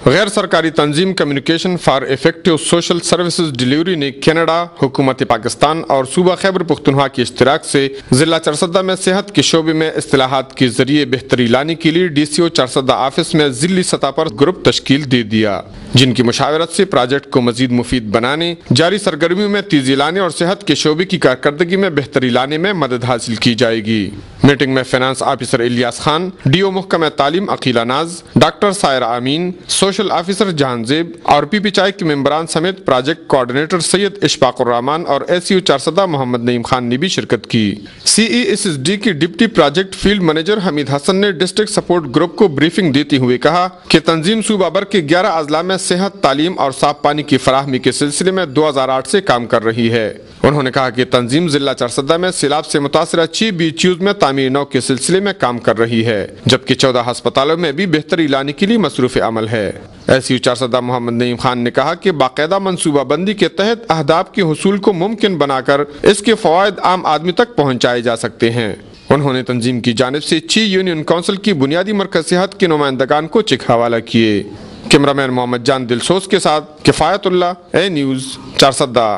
غیر سرکاری تنظیم communication for effective social services delivery نے کینیڈا، حکومت پاکستان اور صوبہ خیبر پختونخوا کے اشتراک سے ضلع چارسدہ میں صحت کے شعبے میں اصلاحات کے ذریعے بہتری لانے کے لیے ڈی سی او چارسدہ آفس میں ضلعی سطح پر گروپ تشکیل دے دیا، جن کی مشاورت سے پروجیکٹ کو مزید مفید بنانے، جاری سرگرمیوں میں تیزی لانے اور صحت کے شعبے کی کارکردگی میں بہتری لانے میں مدد حاصل کی جائے گی۔ میٹنگ میں finance officer Ilyas Khan, D O محکمہ تعلیم عقیلہ ناز، ڈاکٹر سائرہ امین، سوشل آفیسر جہان زیب اور پی پی چائے کے ممبران سمیت پروجیکٹ کوآرڈینیٹر سید اشفاق الرحمان اور اے سی او چارسدہ محمد نعیم خان نے بھی شرکت کی۔ سی ای ایس ایس ڈی کی ڈپٹی پروجیکٹ فیلڈ منیجر حمید حسن نے ڈسٹرکٹ سپورٹ گروپ کو بریفنگ دیتے ہوئے کہا کہ تنظیم صوبہ بھر کے 11 اضلاع میں صحت، تعلیم اور صاف پانی کی فراہمی کے سلسلے میں 2008 سے کام کر رہی ہے۔ انہوں نے کہا کہ تنظیم ضلع چارسدہ میں سیلاب سے متاثرہ 6 BHUs میں تعمیر نو کے سلسلے میں کام کر رہی ہے، جبکہ 14 ہسپتالوں میں بھی بہتری لانے کے لیے مصروف عمل ہے۔ اے سی او چارسدہ محمد نعیم خان نے کہا کہ باقاعدہ منصوبہ بندی کے تحت اہداف کے حصول کو ممکن بنا کر اس کے فوائد عام آدمی تک پہنچائے جا سکتے ہیں۔ انہوں نے تنظیم کی جانب سے 6 یونین کونسل کی بنیادی مرکز صحت کے نمائندگان کو چیک حوالہ کیے۔ کیمرہ مین محمد جان دلسوز کے ساتھ کفایت اللہ، اے نیوز، چارسدہ۔